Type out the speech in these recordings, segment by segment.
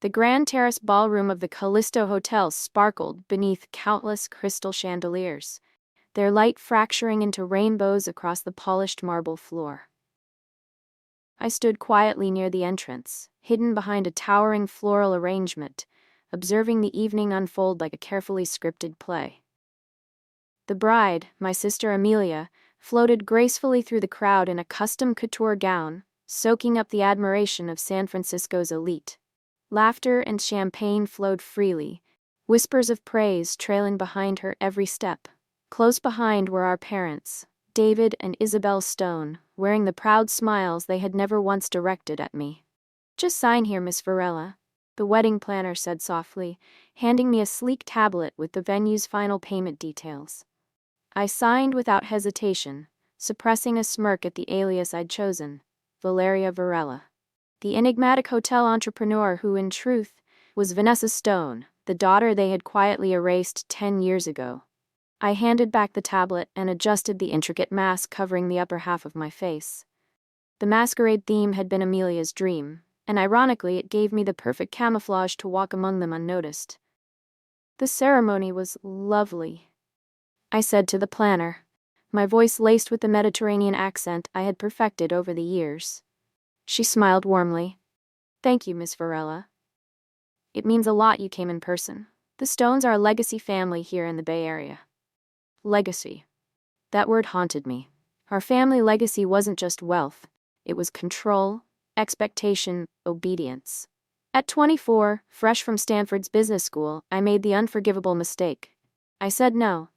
The grand terrace ballroom of the Callisto Hotel sparkled beneath countless crystal chandeliers, their light fracturing into rainbows across the polished marble floor. I stood quietly near the entrance, hidden behind a towering floral arrangement, observing the evening unfold like a carefully scripted play. The bride, my sister Amelia, floated gracefully through the crowd in a custom couture gown, soaking up the admiration of San Francisco's elite. Laughter and champagne flowed freely, whispers of praise trailing behind her every step. Close behind were our parents, David and Isabel Stone, wearing the proud smiles they had never once directed at me. "Just sign here, Miss Varela," the wedding planner said softly, handing me a sleek tablet with the venue's final payment details. I signed without hesitation, suppressing a smirk at the alias I'd chosen, Valeria Varela. The enigmatic hotel entrepreneur who, in truth, was Vanessa Stone, the daughter they had quietly erased 10 years ago. I handed back the tablet and adjusted the intricate mask covering the upper half of my face. The masquerade theme had been Amelia's dream, and ironically it gave me the perfect camouflage to walk among them unnoticed. The ceremony was lovely, I said to the planner, my voice laced with the Mediterranean accent I had perfected over the years. She smiled warmly. "Thank you, Miss Varela. It means a lot you came in person. The Stones are a legacy family here in the Bay Area." Legacy. That word haunted me. Our family legacy wasn't just wealth. It was control, expectation, obedience. At 24, fresh from Stanford's business school, I made the unforgivable mistake. I said no.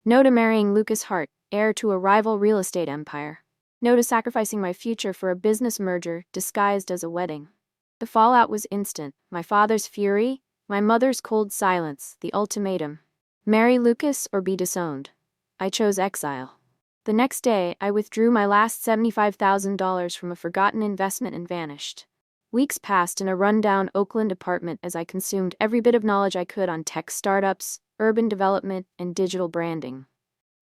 No to marrying Lucas Hart, heir to a rival real estate empire. No to sacrificing my future for a business merger disguised as a wedding. The fallout was instant. My father's fury, my mother's cold silence, the ultimatum. Marry Lucas or be disowned. I chose exile. The next day, I withdrew my last $75,000 from a forgotten investment and vanished. Weeks passed in a rundown Oakland apartment as I consumed every bit of knowledge I could on tech startups, urban development, and digital branding.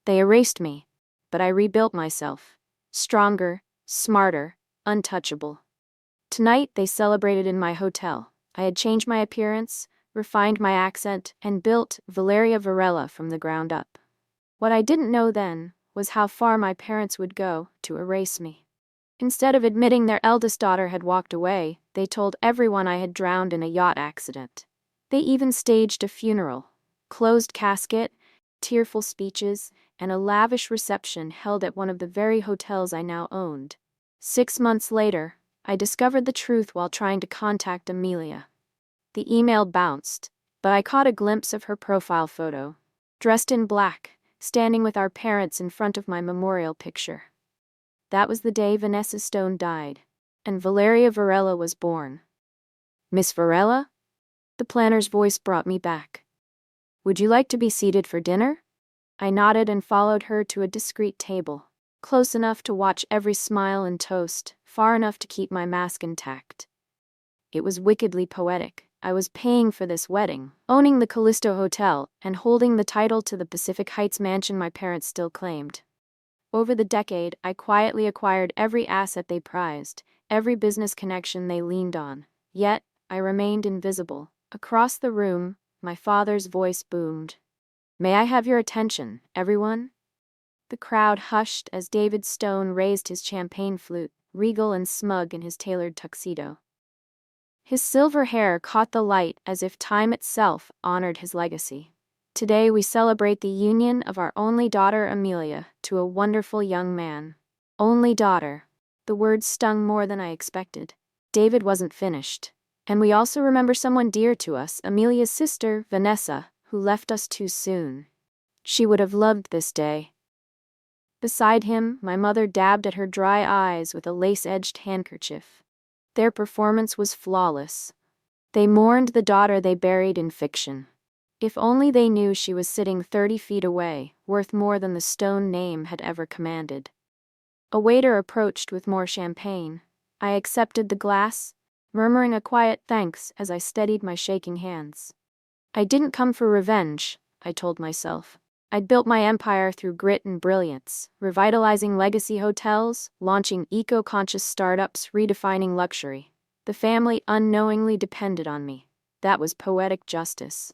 They erased me, but I rebuilt myself. Stronger, smarter, untouchable. Tonight, they celebrated in my hotel. I had changed my appearance, refined my accent, and built Valeria Varela from the ground up. What I didn't know then was how far my parents would go to erase me. Instead of admitting their eldest daughter had walked away, they told everyone I had drowned in a yacht accident. They even staged a funeral, closed casket, tearful speeches, and a lavish reception held at one of the very hotels I now owned. 6 months later, I discovered the truth while trying to contact Amelia. The email bounced, but I caught a glimpse of her profile photo, dressed in black, standing with our parents in front of my memorial picture. That was the day Vanessa Stone died, and Valeria Varela was born. "Miss Varela?" The planner's voice brought me back. "Would you like to be seated for dinner?" I nodded and followed her to a discreet table, close enough to watch every smile and toast, far enough to keep my mask intact. It was wickedly poetic. I was paying for this wedding, owning the Callisto Hotel, and holding the title to the Pacific Heights mansion my parents still claimed. Over the decade, I quietly acquired every asset they prized, every business connection they leaned on. Yet, I remained invisible. Across the room, my father's voice boomed. "May I have your attention, everyone?" The crowd hushed as David Stone raised his champagne flute, regal and smug in his tailored tuxedo. His silver hair caught the light as if time itself honored his legacy. Today we celebrate the union of our only daughter Amelia to a wonderful young man. Only daughter. The words stung more than I expected. David wasn't finished. And we also remember someone dear to us, Amelia's sister, Vanessa, who left us too soon. She would have loved this day. Beside him, my mother dabbed at her dry eyes with a lace-edged handkerchief. Their performance was flawless. They mourned the daughter they buried in fiction. If only they knew she was sitting 30 feet away, worth more than the Stone name had ever commanded. A waiter approached with more champagne. I accepted the glass, murmuring a quiet thanks as I steadied my shaking hands. I didn't come for revenge, I told myself. I'd built my empire through grit and brilliance, revitalizing legacy hotels, launching eco-conscious startups, redefining luxury. The family unknowingly depended on me. That was poetic justice.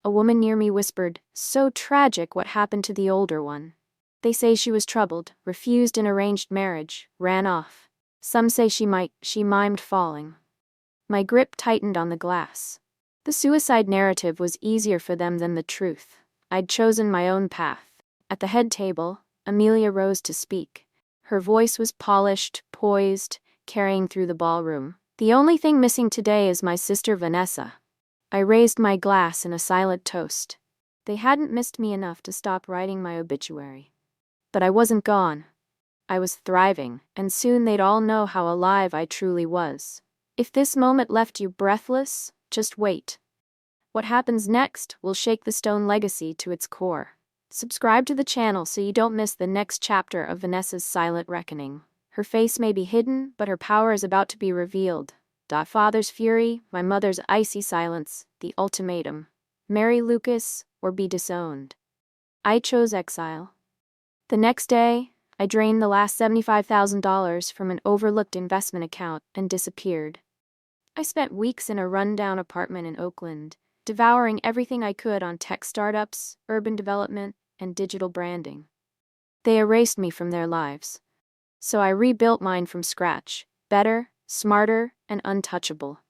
A woman near me whispered, "So tragic what happened to the older one. They say she was troubled, refused an arranged marriage, ran off. Some say she mimed falling." My grip tightened on the glass. The suicide narrative was easier for them than the truth. I'd chosen my own path. At the head table, Amelia rose to speak. Her voice was polished, poised, carrying through the ballroom. "The only thing missing today is my sister Vanessa." I raised my glass in a silent toast. They hadn't missed me enough to stop writing my obituary. But I wasn't gone. I was thriving, and soon they'd all know how alive I truly was. If this moment left you breathless, just wait. What happens next will shake the Stone legacy to its core. Subscribe to the channel so you don't miss the next chapter of Vanessa's silent reckoning. Her face may be hidden, but her power is about to be revealed. Father's fury, my mother's icy silence, the ultimatum. Marry Lucas or be disowned. I chose exile. The next day, I drained the last $75,000 from an overlooked investment account and disappeared. I spent weeks in a rundown apartment in Oakland, devouring everything I could on tech startups, urban development, and digital branding. They erased me from their lives. So I rebuilt mine from scratch, better, smarter, and untouchable.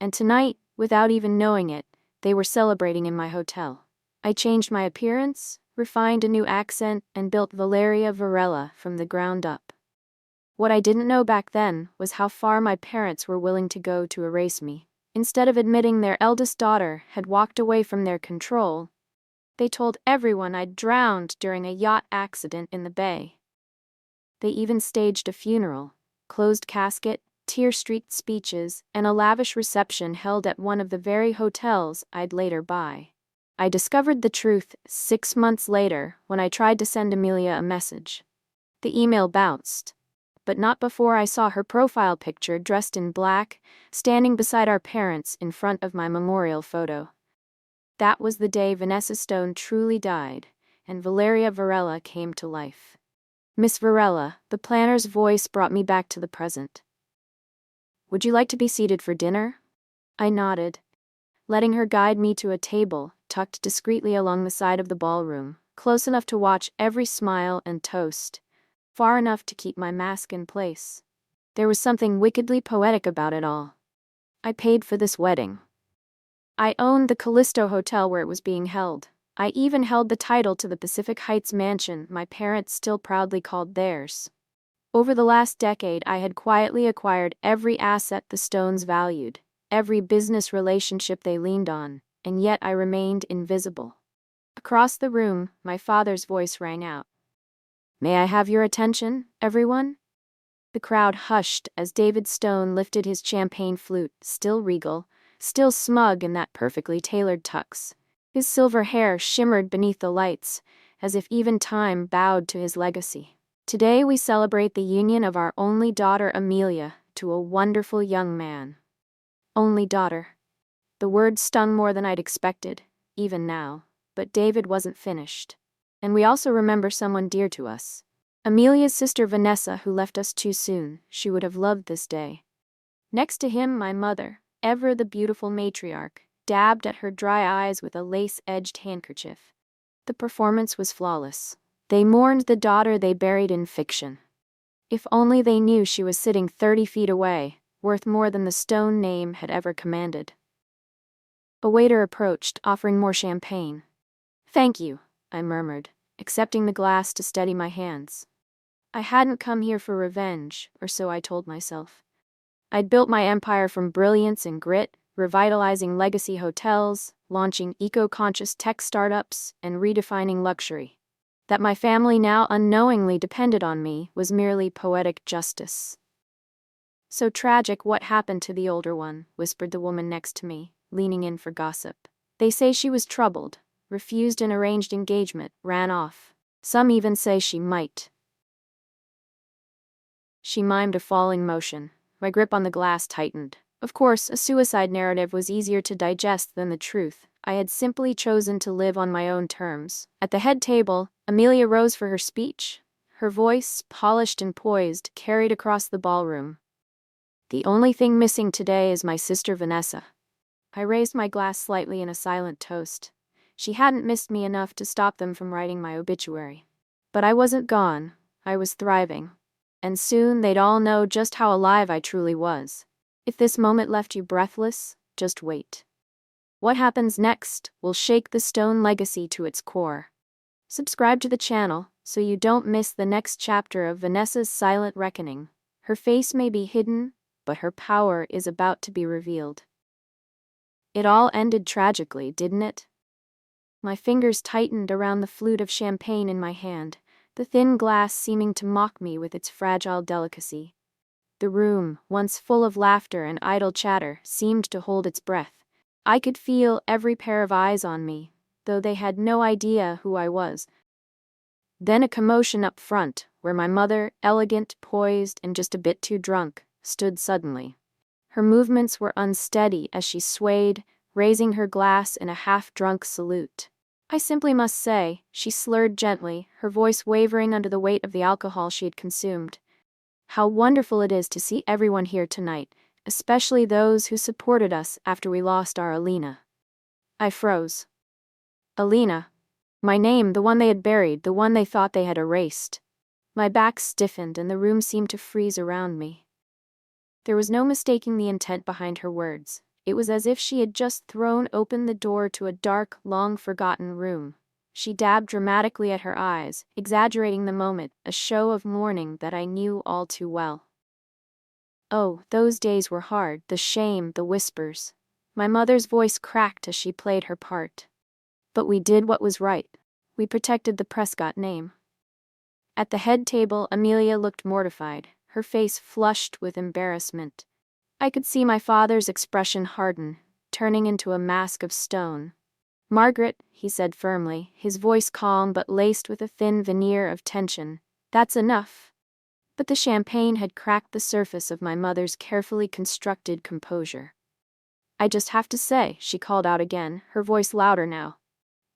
And tonight, without even knowing it, they were celebrating in my hotel. I changed my appearance, refined a new accent, and built Valeria Varela from the ground up. What I didn't know back then was how far my parents were willing to go to erase me. Instead of admitting their eldest daughter had walked away from their control, they told everyone I'd drowned during a yacht accident in the bay. They even staged a funeral, closed casket, tear-streaked speeches, and a lavish reception held at one of the very hotels I'd later buy. I discovered the truth 6 months later when I tried to send Amelia a message. The email bounced, but not before I saw her profile picture dressed in black, standing beside our parents in front of my memorial photo. That was the day Vanessa Stone truly died, and Valeria Varela came to life. "Miss Varela," the planner's voice brought me back to the present. "Would you like to be seated for dinner?" I nodded, letting her guide me to a table tucked discreetly along the side of the ballroom, close enough to watch every smile and toast, far enough to keep my mask in place. There was something wickedly poetic about it all. I paid for this wedding. I owned the Callisto Hotel where it was being held. I even held the title to the Pacific Heights mansion my parents still proudly called theirs. Over the last decade, I had quietly acquired every asset the Stones valued, every business relationship they leaned on, and yet I remained invisible. Across the room, my father's voice rang out. "May I have your attention, everyone?" The crowd hushed as David Stone lifted his champagne flute, still regal, still smug in that perfectly tailored tux. His silver hair shimmered beneath the lights, as if even time bowed to his legacy. "Today we celebrate the union of our only daughter Amelia to a wonderful young man." Only daughter. The word stung more than I'd expected, even now, but David wasn't finished. And we also remember someone dear to us. Amelia's sister Vanessa, who left us too soon. She would have loved this day. Next to him, my mother, ever the beautiful matriarch, dabbed at her dry eyes with a lace-edged handkerchief. The performance was flawless. They mourned the daughter they buried in fiction. If only they knew she was sitting 30 feet away, worth more than the Stone name had ever commanded. A waiter approached, offering more champagne. "Thank you," I murmured, accepting the glass to steady my hands. I hadn't come here for revenge, or so I told myself. I'd built my empire from brilliance and grit, revitalizing legacy hotels, launching eco-conscious tech startups, and redefining luxury. That my family now unknowingly depended on me was merely poetic justice. "So tragic what happened to the older one," whispered the woman next to me, leaning in for gossip. "They say she was troubled, refused an arranged engagement, ran off. Some even say she might." She mimed a falling motion. My grip on the glass tightened. Of course, a suicide narrative was easier to digest than the truth. I had simply chosen to live on my own terms. At the head table, Amelia rose for her speech. Her voice, polished and poised, carried across the ballroom. "The only thing missing today is my sister Vanessa." I raised my glass slightly in a silent toast. She hadn't missed me enough to stop them from writing my obituary. But I wasn't gone. I was thriving. And soon they'd all know just how alive I truly was. If this moment left you breathless, just wait. What happens next will shake the Stone legacy to its core. Subscribe to the channel so you don't miss the next chapter of Vanessa's silent reckoning. Her face may be hidden, but her power is about to be revealed. It all ended tragically, didn't it? My fingers tightened around the flute of champagne in my hand, the thin glass seeming to mock me with its fragile delicacy. The room, once full of laughter and idle chatter, seemed to hold its breath. I could feel every pair of eyes on me, though they had no idea who I was. Then a commotion up front, where my mother, elegant, poised, and just a bit too drunk, stood suddenly. Her movements were unsteady as she swayed, raising her glass in a half-drunk salute. I simply must say, she slurred gently, her voice wavering under the weight of the alcohol she had consumed. How wonderful it is to see everyone here tonight, especially those who supported us after we lost our Alina. I froze. Alina. My name, the one they had buried, the one they thought they had erased. My back stiffened and the room seemed to freeze around me. There was no mistaking the intent behind her words. It was as if she had just thrown open the door to a dark, long-forgotten room. She dabbed dramatically at her eyes, exaggerating the moment, a show of mourning that I knew all too well. Oh, those days were hard, the shame, the whispers. My mother's voice cracked as she played her part. But we did what was right. We protected the Prescott name. At the head table, Amelia looked mortified, her face flushed with embarrassment. I could see my father's expression harden, turning into a mask of stone. Margaret, he said firmly, his voice calm but laced with a thin veneer of tension, that's enough. But the champagne had cracked the surface of my mother's carefully constructed composure. I just have to say, she called out again, her voice louder now.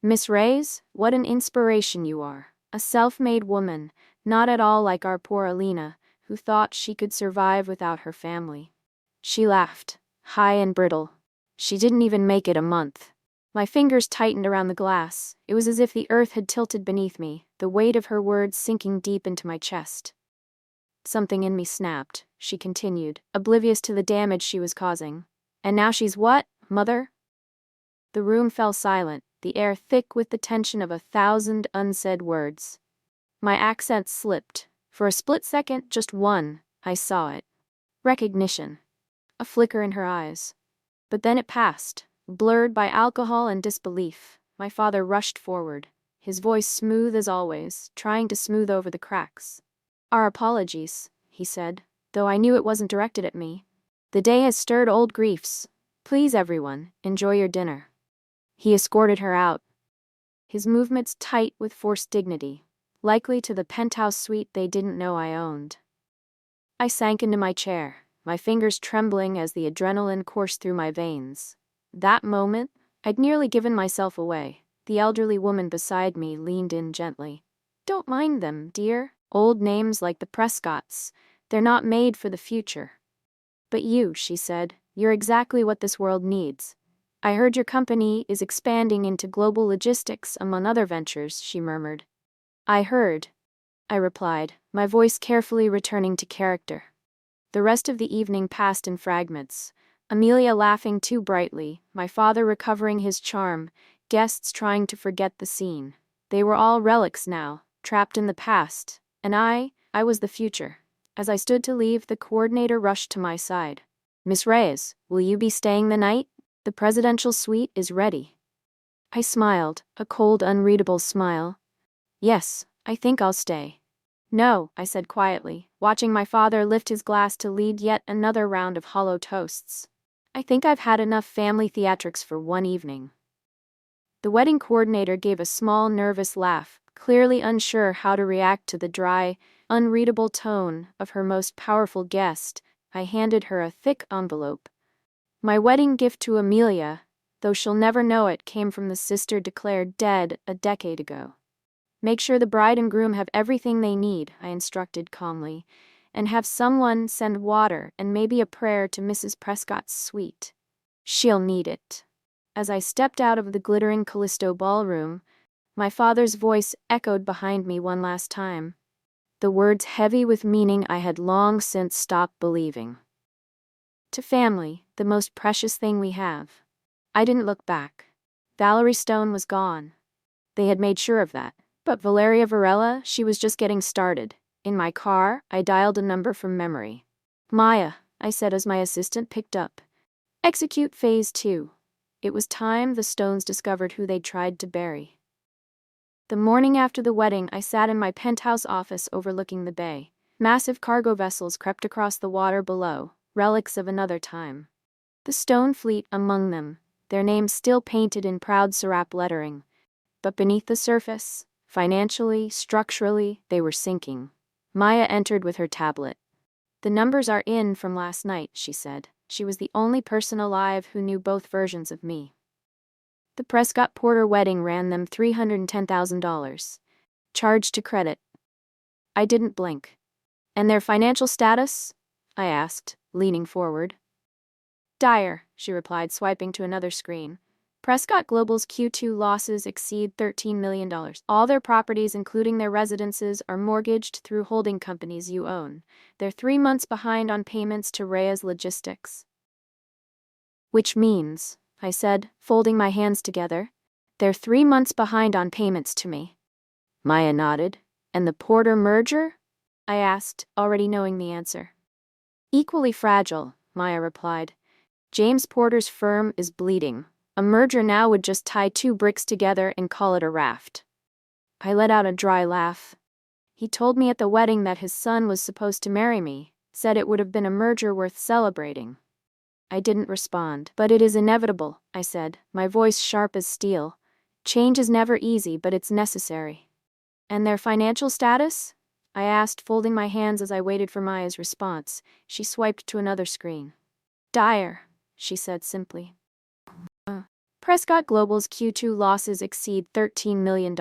Miss Reyes, what an inspiration you are. A self-made woman, not at all like our poor Alina, who thought she could survive without her family. She laughed, high and brittle. She didn't even make it a month. My fingers tightened around the glass. It was as if the earth had tilted beneath me, the weight of her words sinking deep into my chest. Something in me snapped, she continued, oblivious to the damage she was causing. And now she's what, Mother? The room fell silent, the air thick with the tension of 1,000 unsaid words. My accent slipped. For a split second, just one, I saw it. Recognition. A flicker in her eyes. But then it passed, blurred by alcohol and disbelief. My father rushed forward, his voice smooth as always, trying to smooth over the cracks. Our apologies, he said, though I knew it wasn't directed at me. The day has stirred old griefs. Please, everyone, enjoy your dinner. He escorted her out, his movements tight with forced dignity, likely to the penthouse suite they didn't know I owned. I sank into my chair, my fingers trembling as the adrenaline coursed through my veins. That moment, I'd nearly given myself away. The elderly woman beside me leaned in gently. Don't mind them, dear. Old names like the Prescotts. They're not made for the future. But you, she said, you're exactly what this world needs. I heard your company is expanding into global logistics among other ventures, she murmured. I heard, I replied, my voice carefully returning to character. The rest of the evening passed in fragments. Amelia laughing too brightly, my father recovering his charm, guests trying to forget the scene. They were all relics now, trapped in the past, and I was the future. As I stood to leave, the coordinator rushed to my side. Miss Reyes, will you be staying the night? The presidential suite is ready. I smiled, a cold, unreadable smile. Yes, I think I'll stay. No, I said quietly, watching my father lift his glass to lead yet another round of hollow toasts. I think I've had enough family theatrics for one evening. The wedding coordinator gave a small, nervous laugh, clearly unsure how to react to the dry, unreadable tone of her most powerful guest. I handed her a thick envelope. My wedding gift to Amelia, though she'll never know it, came from the sister declared dead a decade ago. Make sure the bride and groom have everything they need, I instructed calmly, and have someone send water and maybe a prayer to Mrs. Prescott's suite. She'll need it. As I stepped out of the glittering Callisto ballroom, my father's voice echoed behind me one last time, the words heavy with meaning I had long since stopped believing. To family, the most precious thing we have. I didn't look back. Valerie Stone was gone. They had made sure of that. But Valeria Varela, she was just getting started. In my car, I dialed a number from memory. Maya, I said as my assistant picked up. Execute Phase 2. It was time the Stones discovered who they'd tried to bury. The morning after the wedding, I sat in my penthouse office overlooking the bay. Massive cargo vessels crept across the water below, relics of another time. The Stone fleet among them, their names still painted in proud Serap lettering. But beneath the surface, financially, structurally, they were sinking. Maya entered with her tablet. The numbers are in from last night, she said. She was the only person alive who knew both versions of me. The Prescott-Porter wedding ran them $310,000. Charged to credit. I didn't blink. And their financial status? I asked, leaning forward. Dire, she replied, swiping to another screen. Prescott Global's Q2 losses exceed $13 million. All their properties, including their residences, are mortgaged through holding companies you own. They're 3 months behind on payments to Reyes Logistics. Which means, I said, folding my hands together, they're 3 months behind on payments to me. Maya nodded. And the Porter merger? I asked, already knowing the answer. Equally fragile, Maya replied. James Porter's firm is bleeding. A merger now would just tie 2 bricks together and call it a raft. I let out a dry laugh. He told me at the wedding that his son was supposed to marry me, said it would have been a merger worth celebrating. I didn't respond. But it is inevitable, I said, my voice sharp as steel. Change is never easy, but it's necessary. And their financial status? I asked, folding my hands as I waited for Maya's response. She swiped to another screen. Dire, she said simply. Prescott Global's Q2 losses exceed $13 million.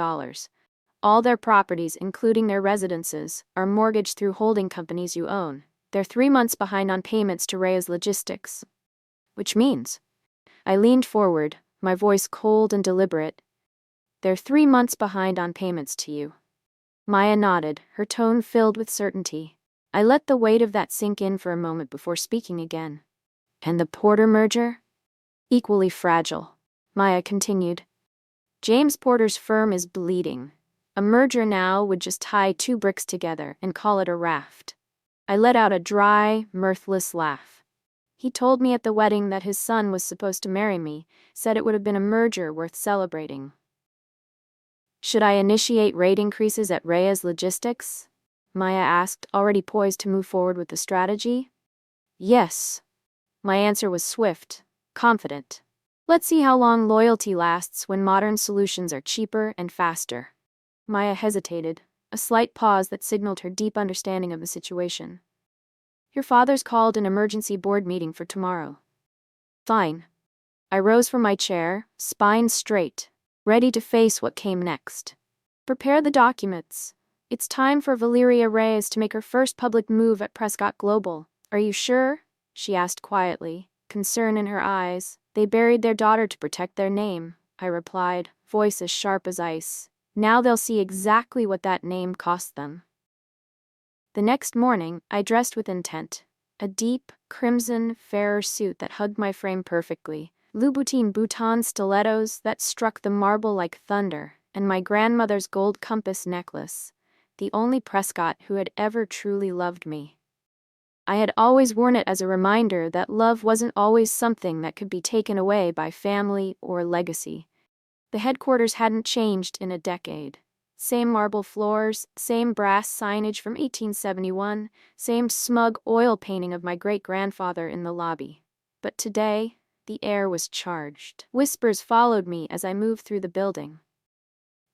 All their properties, including their residences, are mortgaged through holding companies you own. They're 3 months behind on payments to Reyes Logistics. Which means? I leaned forward, my voice cold and deliberate. They're 3 months behind on payments to you. Maya nodded, her tone filled with certainty. I let the weight of that sink in for a moment before speaking again. And the Porter merger? Equally fragile. Maya continued. James Porter's firm is bleeding. A merger now would just tie 2 bricks together and call it a raft. I let out a dry, mirthless laugh. He told me at the wedding that his son was supposed to marry me, said it would have been a merger worth celebrating. Should I initiate rate increases at Reyes Logistics? Maya asked, already poised to move forward with the strategy. Yes. My answer was swift, confident. Let's see how long loyalty lasts when modern solutions are cheaper and faster. Maya hesitated, a slight pause that signaled her deep understanding of the situation. Your father's called an emergency board meeting for tomorrow. Fine. I rose from my chair, spine straight, ready to face what came next. Prepare the documents. It's time for Valeria Reyes to make her first public move at Prescott Global. Are you sure? She asked quietly, concern in her eyes. They buried their daughter to protect their name, I replied, voice as sharp as ice. Now they'll see exactly what that name cost them. The next morning, I dressed with intent. A deep, crimson, fairer suit that hugged my frame perfectly, Louboutin bouton stilettos that struck the marble like thunder, and my grandmother's gold compass necklace, the only Prescott who had ever truly loved me. I had always worn it as a reminder that love wasn't always something that could be taken away by family or legacy. The headquarters hadn't changed in a decade. Same marble floors, same brass signage from 1871, same smug oil painting of my great-grandfather in the lobby. But today, the air was charged. Whispers followed me as I moved through the building.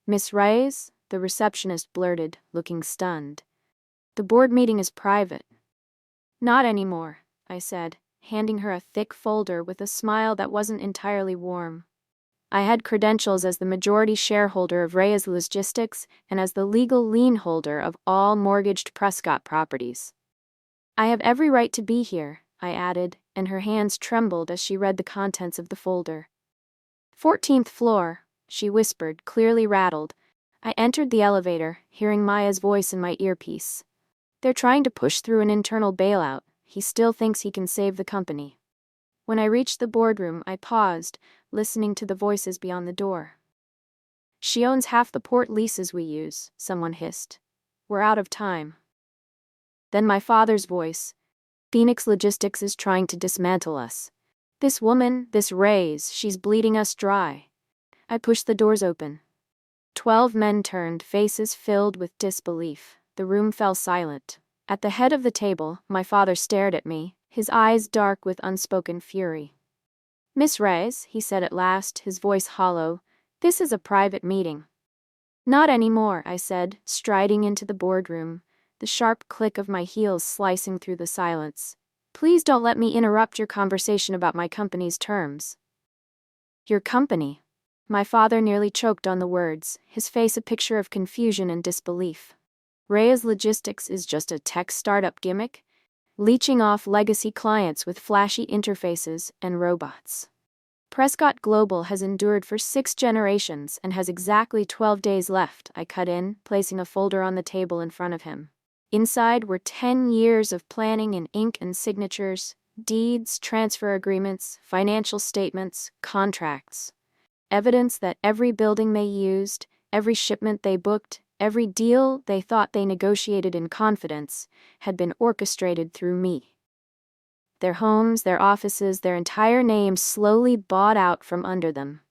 Miss Reyes, the receptionist blurted, looking stunned. The board meeting is private. Not anymore, I said, handing her a thick folder with a smile that wasn't entirely warm. I had credentials as the majority shareholder of Reyes Logistics and as the legal lien holder of all mortgaged Prescott properties. I have every right to be here, I added, and her hands trembled as she read the contents of the folder. 14th floor, she whispered, clearly rattled. I entered the elevator, hearing Maya's voice in my earpiece. They're trying to push through an internal bailout. He still thinks he can save the company. When I reached the boardroom, I paused, listening to the voices beyond the door. She owns half the port leases we use, someone hissed. We're out of time. Then my father's voice. Phoenix Logistics is trying to dismantle us. This woman, this Reyes, she's bleeding us dry. I pushed the doors open. 12 men turned, faces filled with disbelief. The room fell silent. At the head of the table, my father stared at me, his eyes dark with unspoken fury. Miss Reyes, he said at last, his voice hollow, this is a private meeting. Not anymore, I said, striding into the boardroom, the sharp click of my heels slicing through the silence. Please don't let me interrupt your conversation about my company's terms. Your company? My father nearly choked on the words, his face a picture of confusion and disbelief. Reyes Logistics is just a tech startup gimmick, leeching off legacy clients with flashy interfaces and robots. Prescott Global has endured for 6 generations and has exactly 12 days left, I cut in, placing a folder on the table in front of him. Inside were 10 years of planning in ink and signatures, deeds, transfer agreements, financial statements, contracts. Evidence that every building they used, every shipment they booked, every deal they thought they negotiated in confidence had been orchestrated through me. Their homes, their offices, their entire names slowly bought out from under them.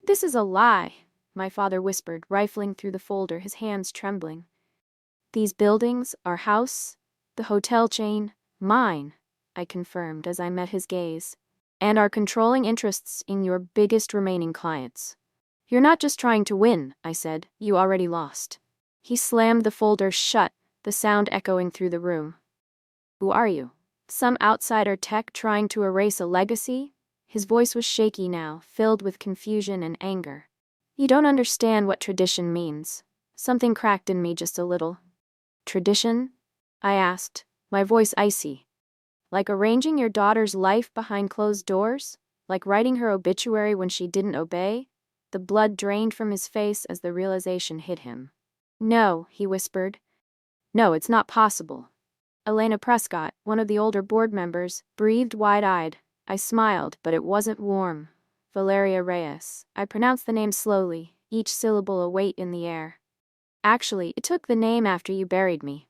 This is a lie, my father whispered, rifling through the folder, his hands trembling. These buildings, our house, the hotel chain, mine, I confirmed as I met his gaze, and our controlling interests in your biggest remaining clients. You're not just trying to win, I said, you already lost. He slammed the folder shut, the sound echoing through the room. Who are you? Some outsider tech trying to erase a legacy? His voice was shaky now, filled with confusion and anger. You don't understand what tradition means. Something cracked in me just a little. Tradition? I asked, my voice icy. Like arranging your daughter's life behind closed doors? Like writing her obituary when she didn't obey? The blood drained from his face as the realization hit him. No, he whispered. No, it's not possible. Elena Prescott, one of the older board members, breathed wide-eyed. I smiled, but it wasn't warm. Valeria Reyes. I pronounced the name slowly, each syllable a weight in the air. Actually, it took the name after you buried me.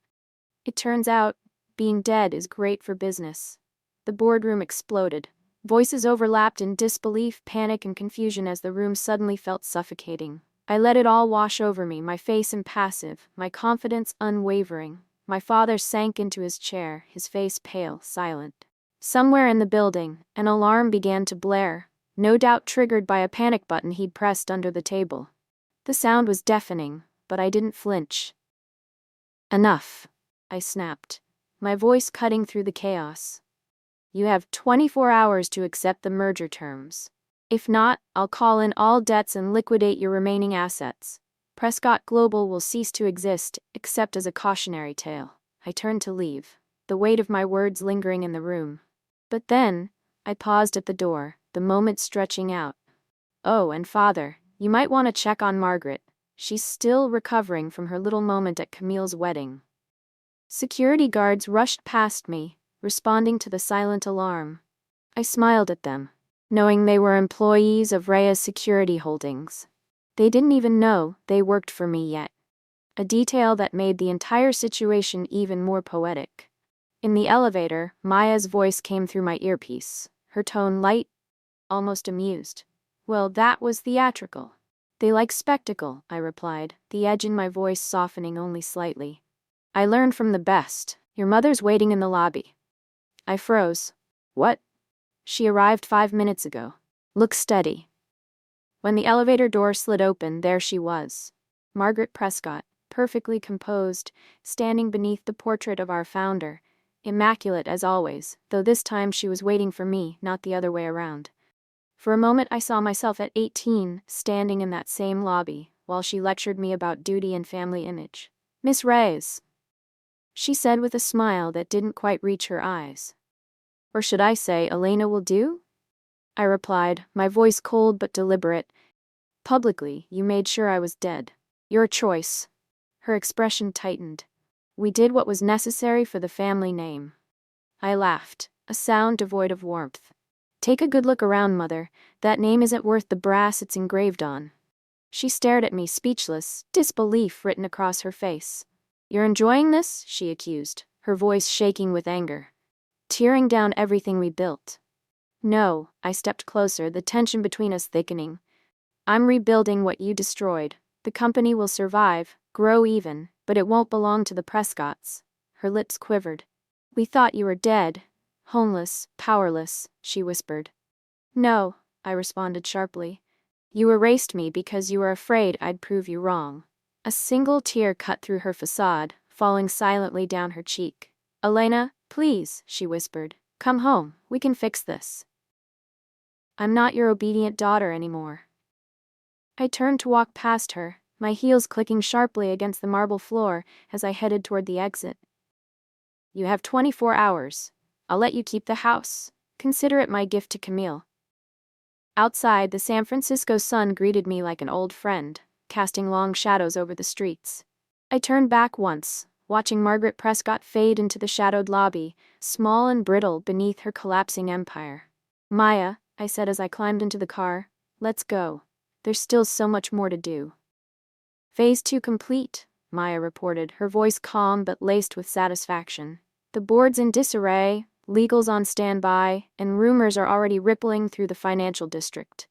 It turns out, being dead is great for business. The boardroom exploded. Voices overlapped in disbelief, panic, and confusion as the room suddenly felt suffocating. I let it all wash over me, my face impassive, my confidence unwavering. My father sank into his chair, his face pale, silent. Somewhere in the building, an alarm began to blare, no doubt triggered by a panic button he'd pressed under the table. The sound was deafening, but I didn't flinch. Enough, I snapped, my voice cutting through the chaos. You have 24 hours to accept the merger terms. If not, I'll call in all debts and liquidate your remaining assets. Prescott Global will cease to exist, except as a cautionary tale. I turned to leave, the weight of my words lingering in the room. But then, I paused at the door, the moment stretching out. Oh, and Father, you might want to check on Margaret. She's still recovering from her little moment at Camille's wedding. Security guards rushed past me, responding to the silent alarm. I smiled at them, knowing they were employees of Reyes Security Holdings. They didn't even know they worked for me yet. A detail that made the entire situation even more poetic. In the elevator, Maya's voice came through my earpiece, her tone light, almost amused. Well, that was theatrical. They like spectacle, I replied, the edge in my voice softening only slightly. I learned from the best. Your mother's waiting in the lobby. I froze. What? She arrived 5 minutes ago. Look steady. When the elevator door slid open, there she was. Margaret Prescott, perfectly composed, standing beneath the portrait of our founder, immaculate as always, though this time she was waiting for me, not the other way around. For a moment I saw myself at 18, standing in that same lobby, while she lectured me about duty and family image. Miss Reyes, she said with a smile that didn't quite reach her eyes. Or should I say Elena will do? I replied, my voice cold but deliberate. Publicly, you made sure I was dead. Your choice. Her expression tightened. We did what was necessary for the family name. I laughed, a sound devoid of warmth. Take a good look around, Mother. That name isn't worth the brass it's engraved on. She stared at me, speechless, disbelief written across her face. You're enjoying this? She accused, her voice shaking with anger. Tearing down everything we built. No, I stepped closer, the tension between us thickening. I'm rebuilding what you destroyed. The company will survive, grow even, but it won't belong to the Prescotts. Her lips quivered. We thought you were dead. Homeless, powerless, she whispered. No, I responded sharply. You erased me because you were afraid I'd prove you wrong. A single tear cut through her facade, falling silently down her cheek. Elena, please, she whispered. Come home, we can fix this. I'm not your obedient daughter anymore. I turned to walk past her, my heels clicking sharply against the marble floor as I headed toward the exit. You have 24 hours. I'll let you keep the house. Consider it my gift to Camille. Outside, the San Francisco sun greeted me like an old friend, casting long shadows over the streets. I turned back once, watching Margaret Prescott fade into the shadowed lobby, small and brittle beneath her collapsing empire. Maya, I said as I climbed into the car, let's go. There's still so much more to do. Phase 2 complete, Maya reported, her voice calm but laced with satisfaction. The board's in disarray, legals on standby, and rumors are already rippling through the financial district.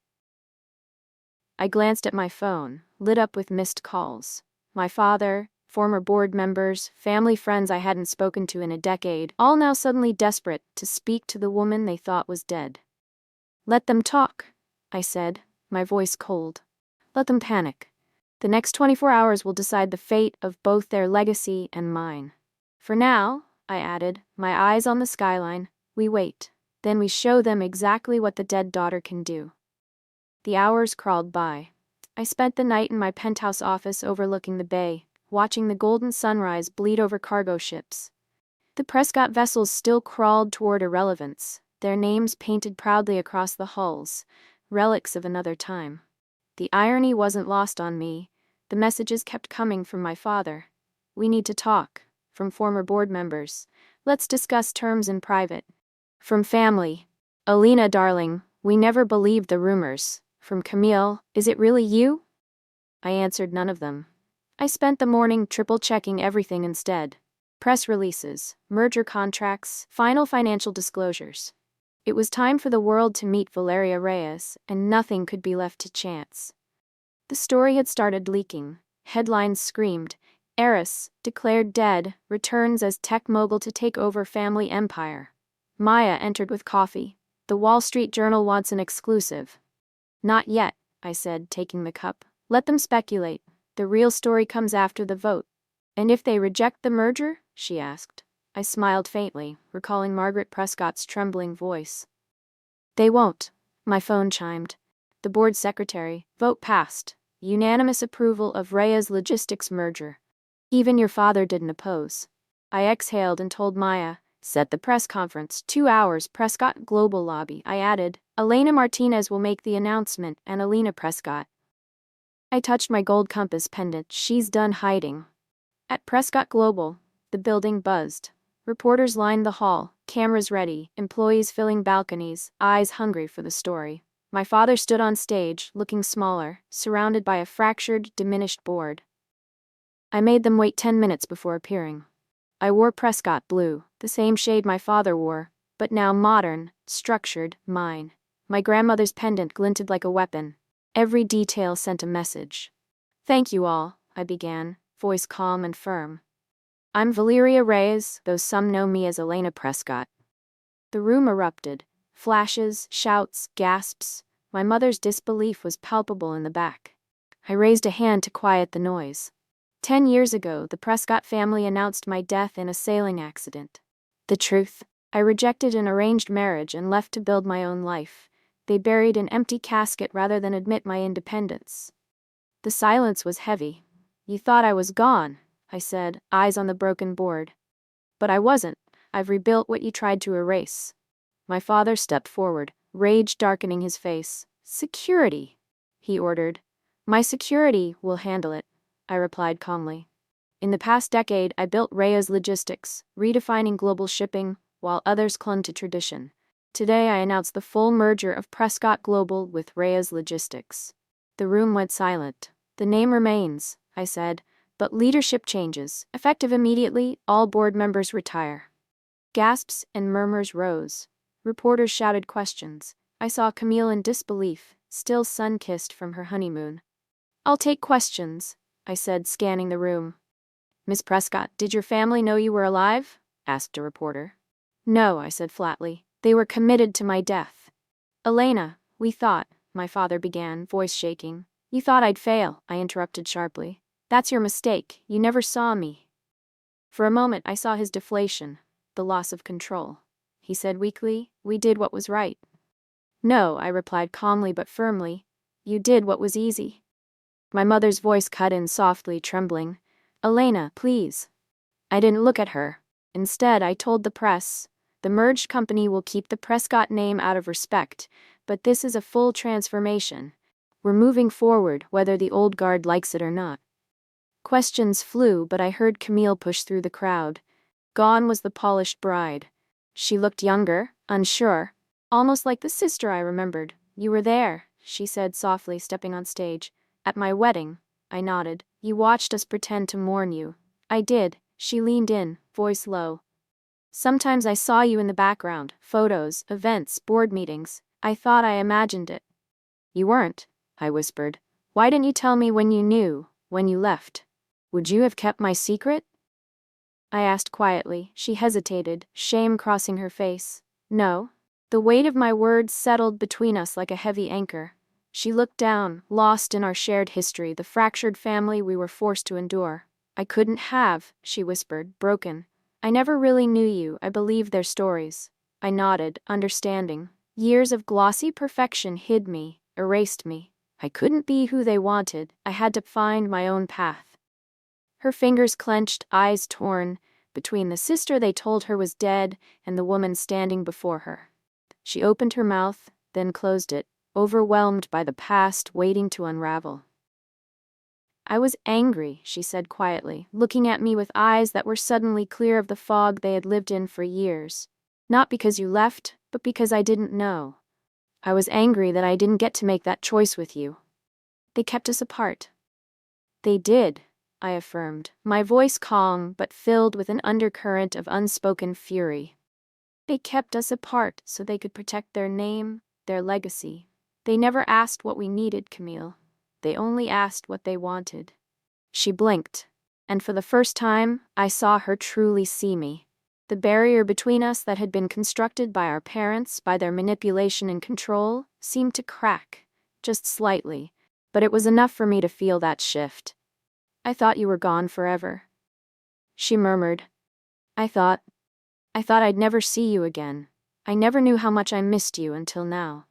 I glanced at my phone, lit up with missed calls. My father, former board members, family friends I hadn't spoken to in a decade, all now suddenly desperate to speak to the woman they thought was dead. Let them talk, I said, my voice cold. Let them panic. The next 24 hours will decide the fate of both their legacy and mine. For now, I added, my eyes on the skyline, we wait. Then we show them exactly what the dead daughter can do. The hours crawled by. I spent the night in my penthouse office overlooking the bay, watching the golden sunrise bleed over cargo ships. The Prescott vessels still crawled toward irrelevance, their names painted proudly across the hulls, relics of another time. The irony wasn't lost on me. The messages kept coming from my father. We need to talk. From former board members. Let's discuss terms in private. From family. Elena, darling, we never believed the rumors. From Camille, is it really you? I answered none of them. I spent the morning triple-checking everything instead. Press releases, merger contracts, final financial disclosures. It was time for the world to meet Valeria Reyes, and nothing could be left to chance. The story had started leaking. Headlines screamed, heiress, declared dead, returns as tech mogul to take over family empire. Maya entered with coffee. The Wall Street Journal wants an exclusive. Not yet, I said, taking the cup. Let them speculate. The real story comes after the vote. And if they reject the merger? She asked. I smiled faintly, recalling Margaret Prescott's trembling voice. They won't. My phone chimed. The board secretary, vote passed. Unanimous approval of Reyes Logistics merger. Even your father didn't oppose. I exhaled and told Maya, set the press conference, 2 hours, Prescott Global Lobby. I added, Elena Martinez will make the announcement, and Elena Prescott. I touched my gold compass pendant. She's done hiding. At Prescott Global, the building buzzed. Reporters lined the hall, cameras ready, employees filling balconies, eyes hungry for the story. My father stood on stage, looking smaller, surrounded by a fractured, diminished board. I made them wait 10 minutes before appearing. I wore Prescott blue, the same shade my father wore, but now modern, structured, mine. My grandmother's pendant glinted like a weapon. Every detail sent a message. Thank you all, I began, voice calm and firm. I'm Valeria Reyes, though some know me as Elena Prescott. The room erupted. Flashes, shouts, gasps. My mother's disbelief was palpable in the back. I raised a hand to quiet the noise. 10 years ago, the Prescott family announced my death in a sailing accident. The truth? I rejected an arranged marriage and left to build my own life. They buried an empty casket rather than admit my independence. The silence was heavy. You thought I was gone, I said, eyes on the broken board. But I wasn't. I've rebuilt what you tried to erase. My father stepped forward, rage darkening his face. "Security," he ordered. "My security will handle it," I replied calmly. In the past decade, I built Raya's logistics, redefining global shipping, while others clung to tradition. Today, I announced the full merger of Prescott Global with Raya's Logistics. The room went silent. "The name remains," I said, "but leadership changes. Effective immediately, all board members retire." Gasps and murmurs rose. Reporters shouted questions. I saw Camille in disbelief, still sun-kissed from her honeymoon. "I'll take questions," I said, scanning the room. "Miss Prescott, did your family know you were alive?" asked a reporter. "No," I said flatly. "They were committed to my death." "Elena, we thought," my father began, voice shaking. "You thought I'd fail," I interrupted sharply. "That's your mistake. You never saw me." For a moment I saw his deflation, the loss of control. He said weakly, "We did what was right." "No," I replied calmly but firmly. "You did what was easy." My mother's voice cut in softly, trembling. "Elena, please." I didn't look at her. Instead, I told the press, "The merged company will keep the Prescott name out of respect, but this is a full transformation. We're moving forward, whether the old guard likes it or not." Questions flew, but I heard Camille push through the crowd. Gone was the polished bride. She looked younger, unsure, almost like the sister I remembered. "You were there," she said softly, stepping on stage. "At my wedding." I nodded. "You watched us pretend to mourn you." "I did." She leaned in, voice low. "Sometimes I saw you in the background, photos, events, board meetings. I thought I imagined it." "You weren't," I whispered. "Why didn't you tell me when you knew, when you left? Would you have kept my secret?" I asked quietly. She hesitated, shame crossing her face. "No." The weight of my words settled between us like a heavy anchor. She looked down, lost in our shared history, the fractured family we were forced to endure. "I couldn't have," she whispered, broken. "I never really knew you. I believed their stories." I nodded, understanding. Years of glossy perfection hid me, erased me. I couldn't be who they wanted. I had to find my own path. Her fingers clenched, eyes torn, between the sister they told her was dead and the woman standing before her. She opened her mouth, then closed it, overwhelmed by the past waiting to unravel. "I was angry," she said quietly, looking at me with eyes that were suddenly clear of the fog they had lived in for years. "Not because you left, but because I didn't know. I was angry that I didn't get to make that choice with you. They kept us apart." "They did," I affirmed, my voice calm but filled with an undercurrent of unspoken fury. "They kept us apart so they could protect their name, their legacy. They never asked what we needed, Camille. They only asked what they wanted." She blinked, and for the first time, I saw her truly see me. The barrier between us that had been constructed by our parents, by their manipulation and control, seemed to crack, just slightly, but it was enough for me to feel that shift. "I thought you were gone forever," she murmured. I thought I'd never see you again. I never knew how much I missed you until now."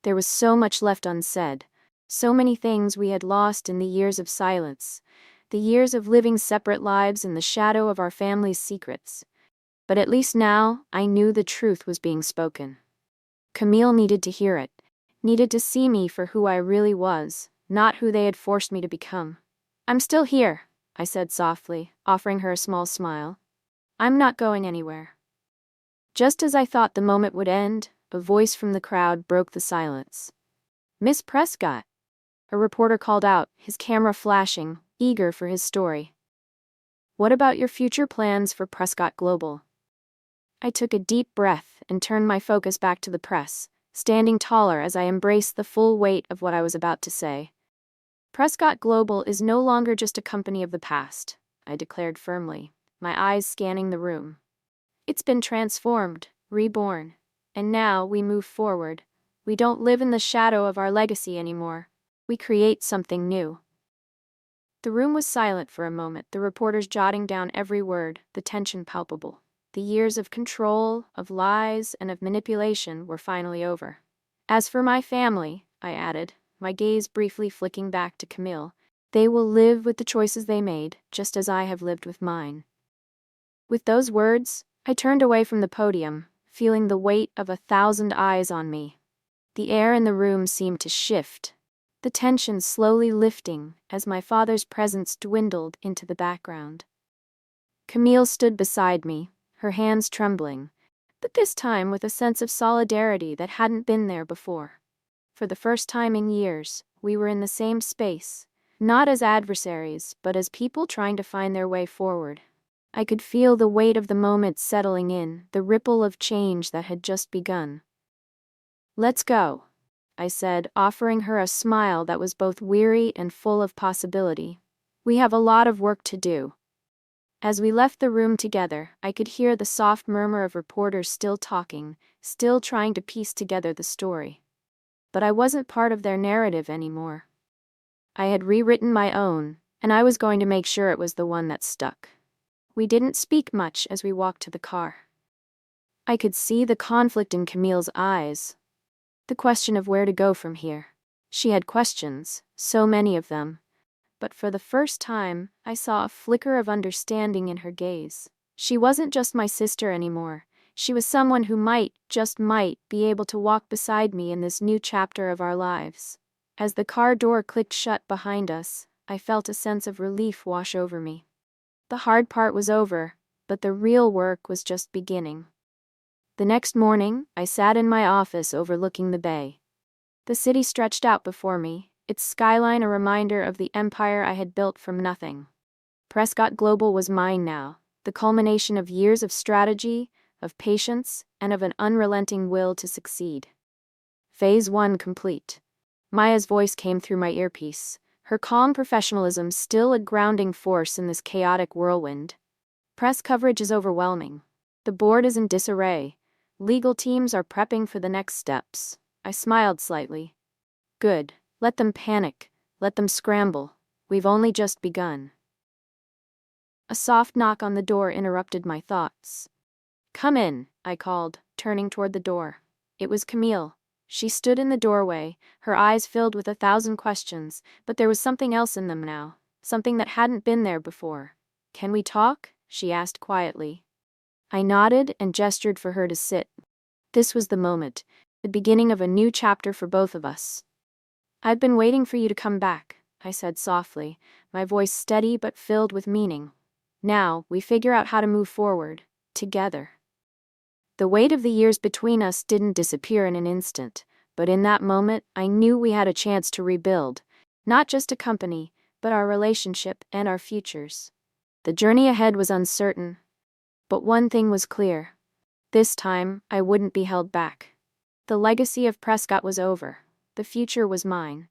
There was so much left unsaid, so many things we had lost in the years of silence, the years of living separate lives in the shadow of our family's secrets. But at least now, I knew the truth was being spoken. Camille needed to hear it, needed to see me for who I really was, not who they had forced me to become. "I'm still here," I said softly, offering her a small smile. "I'm not going anywhere." Just as I thought the moment would end, a voice from the crowd broke the silence. "Miss Prescott," a reporter called out, his camera flashing, eager for his story. "What about your future plans for Prescott Global?" I took a deep breath and turned my focus back to the press, standing taller as I embraced the full weight of what I was about to say. "Prescott Global is no longer just a company of the past," I declared firmly, my eyes scanning the room. "It's been transformed, reborn, and now we move forward. We don't live in the shadow of our legacy anymore. We create something new." The room was silent for a moment, the reporters jotting down every word, the tension palpable. The years of control, of lies, and of manipulation were finally over. "As for my family," I added, my gaze briefly flicking back to Camille, "they will live with the choices they made, just as I have lived with mine." With those words, I turned away from the podium, feeling the weight of 1,000 eyes on me. The air in the room seemed to shift, the tension slowly lifting as my father's presence dwindled into the background. Camille stood beside me, her hands trembling, but this time with a sense of solidarity that hadn't been there before. For the first time in years, we were in the same space, not as adversaries, but as people trying to find their way forward. I could feel the weight of the moment settling in, the ripple of change that had just begun. "Let's go," I said, offering her a smile that was both weary and full of possibility. "We have a lot of work to do." As we left the room together, I could hear the soft murmur of reporters still talking, still trying to piece together the story. But I wasn't part of their narrative anymore. I had rewritten my own, and I was going to make sure it was the one that stuck. We didn't speak much as we walked to the car. I could see the conflict in Camille's eyes. The question of where to go from here. She had questions, so many of them. But for the first time, I saw a flicker of understanding in her gaze. She wasn't just my sister anymore. She was someone who might, just might, be able to walk beside me in this new chapter of our lives. As the car door clicked shut behind us, I felt a sense of relief wash over me. The hard part was over, but the real work was just beginning. The next morning, I sat in my office overlooking the bay. The city stretched out before me, its skyline a reminder of the empire I had built from nothing. Prescott Global was mine now, the culmination of years of strategy, of patience, and of an unrelenting will to succeed. Phase 1 complete. Maya's voice came through my earpiece, her calm professionalism still a grounding force in this chaotic whirlwind. Press coverage is overwhelming. The board is in disarray. Legal teams are prepping for the next steps. I smiled slightly. Good. Let them panic. Let them scramble. We've only just begun. A soft knock on the door interrupted my thoughts. "Come in," I called, turning toward the door. It was Camille. She stood in the doorway, her eyes filled with 1,000 questions, but there was something else in them now, something that hadn't been there before. "Can we talk?" she asked quietly. I nodded and gestured for her to sit. This was the moment, the beginning of a new chapter for both of us. "I've been waiting for you to come back," I said softly, my voice steady but filled with meaning. "Now, we figure out how to move forward, together." The weight of the years between us didn't disappear in an instant, but in that moment, I knew we had a chance to rebuild, not just a company, but our relationship and our futures. The journey ahead was uncertain, but one thing was clear. This time, I wouldn't be held back. The legacy of Prescott was over. The future was mine.